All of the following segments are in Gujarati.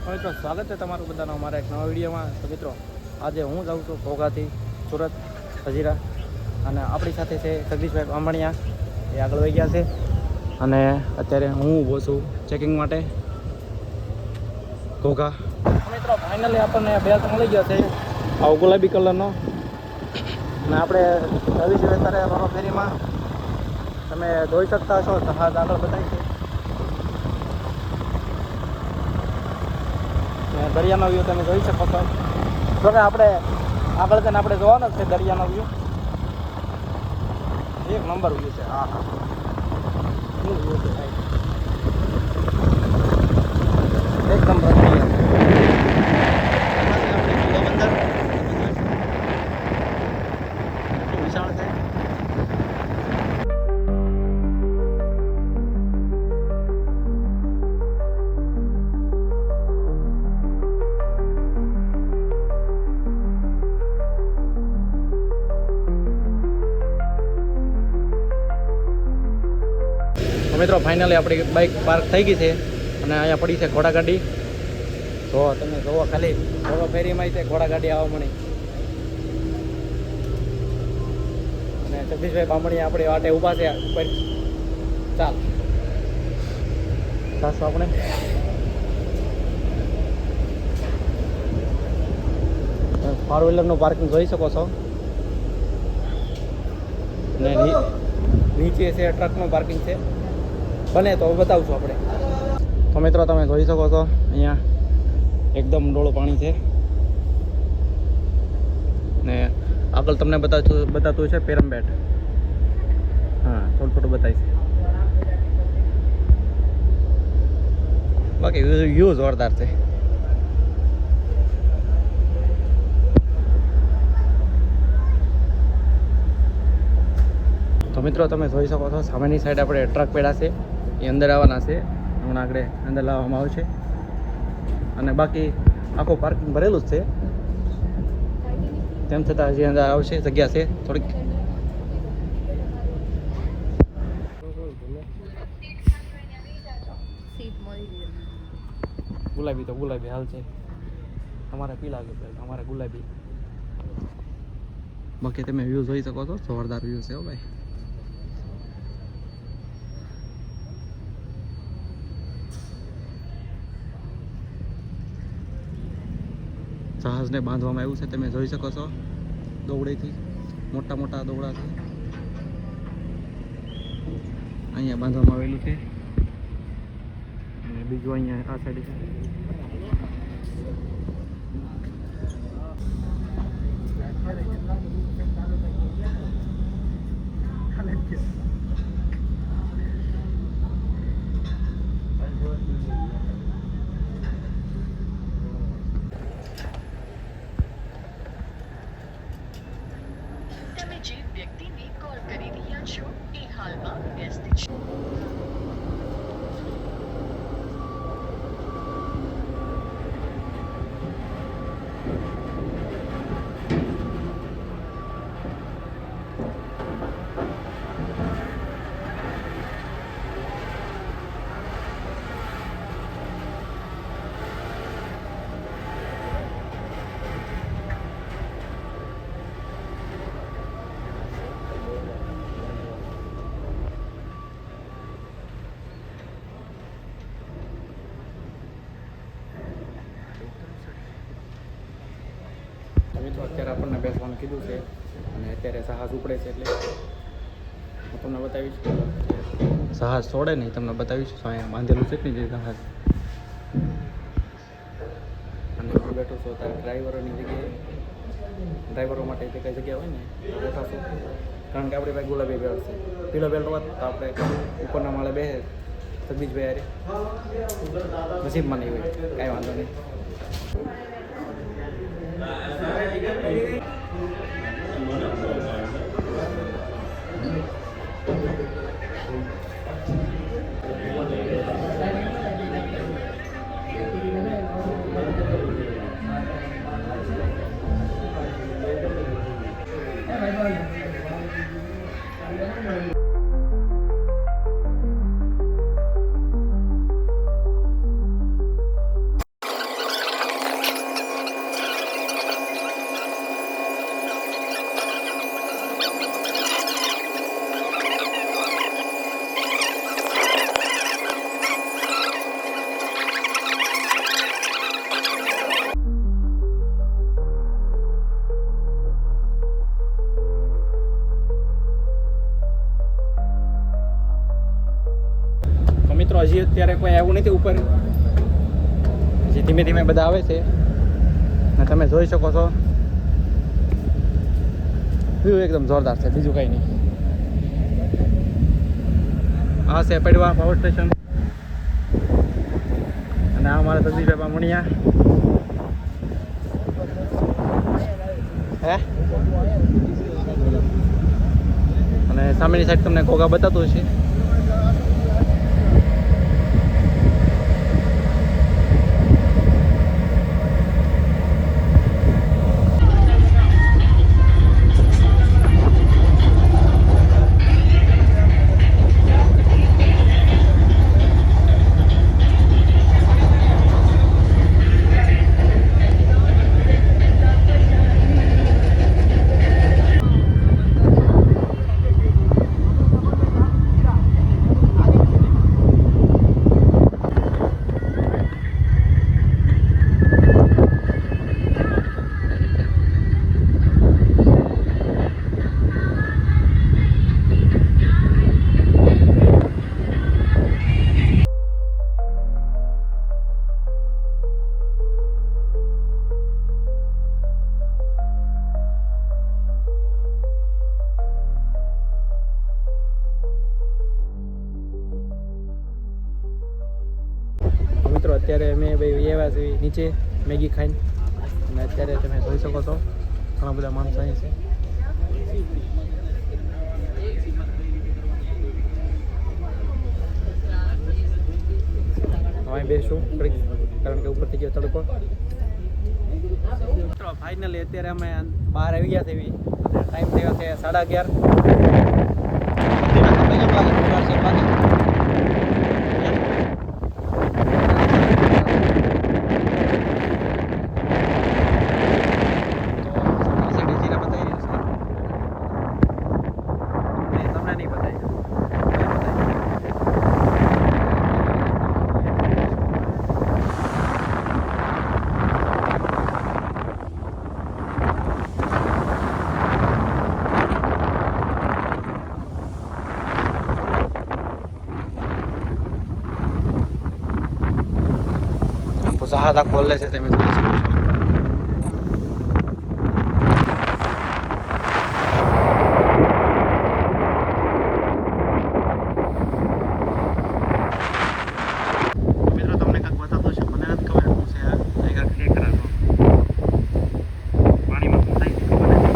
મિત્રો સ્વાગત છે તમારું બધાનો અમારા એક નવા વિડીયોમાં. તો મિત્રો આજે હું જાઉં છું ઘોઘાથી સુરત હજીરા, અને આપણી સાથે છે જગદીશભાઈ બામણિયા, એ આગળ વહી ગયા છે. અને અત્યારે હું ઊભો છું ચેકિંગ માટે ઘોઘા. મિત્રો ફાઇનલી આપણને બેલ્ટ મળી ગયો છે, આવો ગુલાબી કલરનો. અને આપણે આવી જોઈએ અત્યારે બાબા ફેરીમાં તમે જોઈ શકતા છો, જહાજ આગળ બતાવી છે. દરિયાનો વ્યૂ તમે જોઈ શકો છો. જો કે આપણે આગળ જઈને આપણે જોવાનો જ છે દરિયાનો વ્યૂ. એક નંબર વ્યૂ છે. હા હા, શું વ્યૂ છે ભાઈ, એકદમ રમણીય. વિશાળ છે. મિત્રો ફાઇનલી આપણી બાઇક પાર્ક થઈ ગઈ છે અને અહીંયા પડી છે ઘોડાગાડી. જો તમે જોવો ખાલી ઘોડો ફેરીમાં છે ઘોડાગાડી આવવા મળી. અને જગદીશભાઈ બામણી આપણી વાટે ઊભા છે ઉપર. ચાલ ચાલશું આપણે. ફોર વ્હીલરનું પાર્કિંગ જોઈ શકો છો. અને નીચે છે ટ્રકનું પાર્કિંગ છે, બને તો બતાવશું આપણે. તો મિત્રો તમે જોઈ શકો છો અહીંયા એકદમ ડોળું પાણી છે. ને આગળ તમને બતાતું છે પેરમબેટ. હા, થોડું થોડું બતાવીશ. બાકી વ્યૂ જોરદાર છે. તો મિત્રો તમે જોઈ શકો છો સામેની સાઈડ આપણે ટ્રક પેડા છે, એ અંદર આવવાના છે. હમણાં આગળ અંદર લાવવામાં આવશે. અને બાકી આખું પાર્કિંગ ભરેલું જ છે. તેમ છતાં હજી અંદર આવશે, જગ્યા છે થોડીક. ગુલાબી તો ગુલાબી હાલ છે, અમારે પીલા અમારે ગુલાબી. બાકી તમે વ્યૂ જોઈ શકો છો, જોરદાર વ્યૂ છે હો ભાઈ. જહાજને બાંધવામાં આવ્યું છે, તમે જોઈ શકો છો દોરડીથી. મોટા મોટા દોરડાથી અહીંયા બાંધવામાં આવેલું છે. અને બીજું અહીંયા આ સાઈડ છે. તમે જે વ્યક્તિને કોલ કરી રહ્યા છો એ હાલમાં વ્યસ્ત છે. મિત્રો અત્યારે આપણને બેસવાનું કીધું છે અને અત્યારે જહાજ ઉપડે છે, એટલે હું તમને બતાવીશ. જહાજ છોડે નહીં, તમને બતાવીશ. અહીંયા બાંધેલું છે ને જે જહાજ. અને હું બેઠો છું ત્યારે ડ્રાઈવરોની જગ્યાએ. ડ્રાઈવરો માટે જે કઈ જગ્યા હોય ને બેઠા છું, કારણ કે આપણી પાસે ગુલાબી બેલ્ટ છે. પીળો બેલ્ટ હોત તો આપણે ઉપરના માળે બેસે જગદીશભાઈ યારે નસીબમાં નહીં હોય, કાંઈ વાંધો નહીં. અત્યારે કોઈ આવ્યું નથી ઉપર. પછી ધીમે ધીમે બધા આવે છે ને તમે જોઈ શકો છો વ્યૂ એકદમ જોરદાર છે, બીજું કંઈ નહીં. આ છે પડવા પાવર સ્ટેશન અને આ અમારા તજવીભાઈ બામણિયા. હે અને સામેની સાઈડ તમને ઘોઘા બતાતું હશે. મિત્રો અત્યારે અમે ભાઈ આવ્યા છીએ નીચે મેગી ખાઈને અને અત્યારે તમે જોઈ શકો છો ઘણા બધા માણસો અહીં છે. હવે બેસું કારણ કે ઉપરથી ગયો તડકો. મિત્રો ફાઇનલી અત્યારે અમે બહાર આવી ગયા છે એવી ટાઈમ થયો છે 11:30. જહાજ ખોલે છે તમે જોઈ શકો છો. મિત્રો તમને કંઈક બતાવતો છે, મને નથી ખબર શું છે. આ ટાઈગર ખેકરાનો પાણીમાં શું થાય છે ખબર નથી.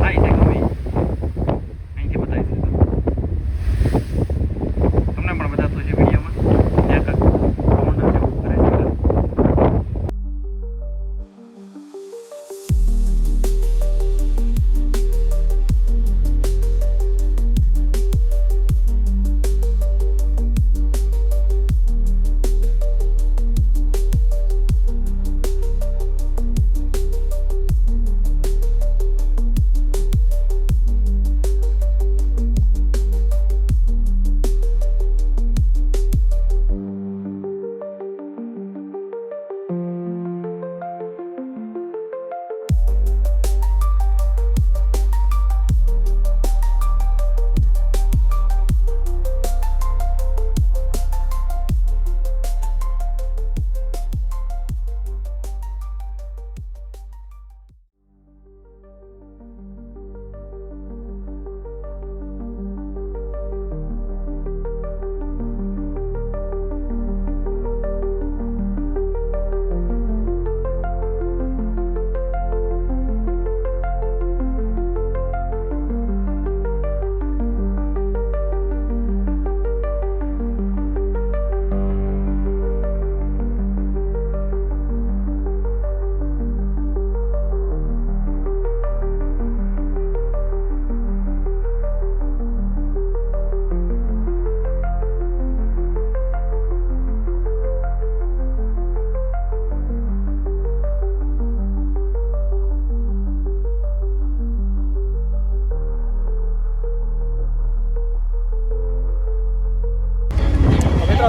થાય છે ગમે અહીંથી બતાવી છે તમને પણ બતાવતો છે વિડીયોમાં. ત્યાં કંઈક કોમન જેવું કરે છે.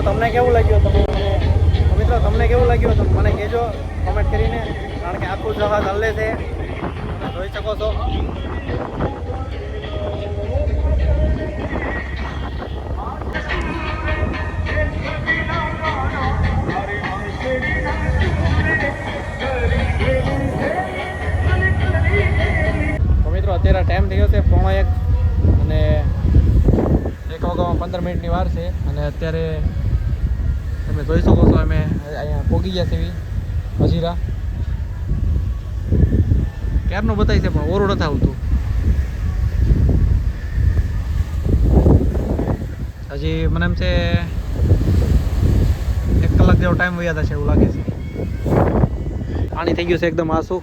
તમને કેવું લાગ્યું મિત્રો તમને કેવું લાગ્યું તો મને કહેજો કમેન્ટ કરીને, કારણ કે આખું જહાજ હલે છે તમે જોઈ શકો છો. અત્યારે ટાઈમ થઈ ગયો છે 1:30 અને 1:15 વાર છે અને અત્યારે તમે જોઈ શકો છો અમે અહીંયા પોગી ગયા છે એવી હજીરા ક્યારનું બતાવી છે પણ ઓરું નથી આવતું હજી મને એમ છે 1 કલાક જેવો ટાઈમ વયા થશે એવું લાગે છે પાણી થઈ ગયું છે એકદમ આસું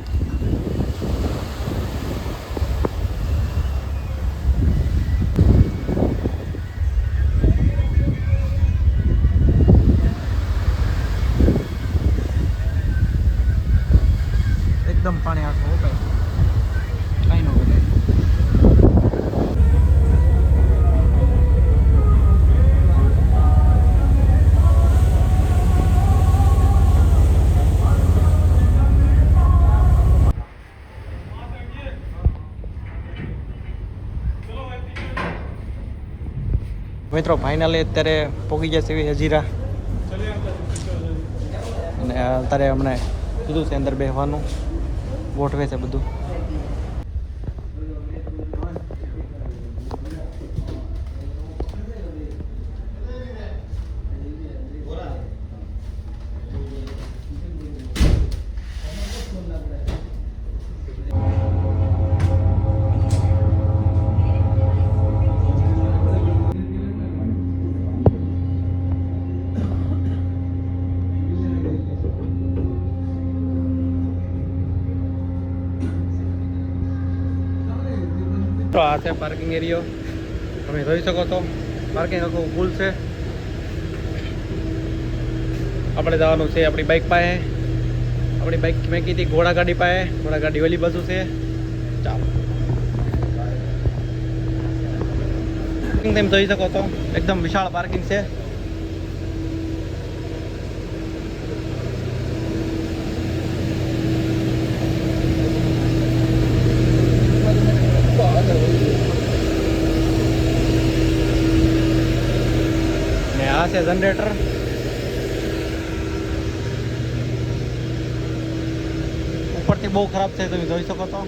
એકદમ પાણી આખું ઉપાય કાંઈ ન ઘટે મિત્રો ફાઇનલી અત્યારે પહોંચી ગયા છે એવી હજીરા અને અત્યારે અમને કીધું છે અંદર બેસવાનું ગોઠવે છે બધું તો આ છે પાર્કિંગ એરિયો તમે જોઈ શકો છો પાર્કિંગ આખું ફૂલ છે આપણે જવાનું છે આપણી બાઇક પાસે આપણી બાઇક મેં કીધી ઘોડાગાડી પાસે ઘોડાગાડી ઓલી બાજુ છે ચાલો તમે જોઈ શકો છો એકદમ વિશાળ પાર્કિંગ છે આ છે જનરેટર ઉપરથી બહુ ખરાબ છે તમે જોઈ શકો છો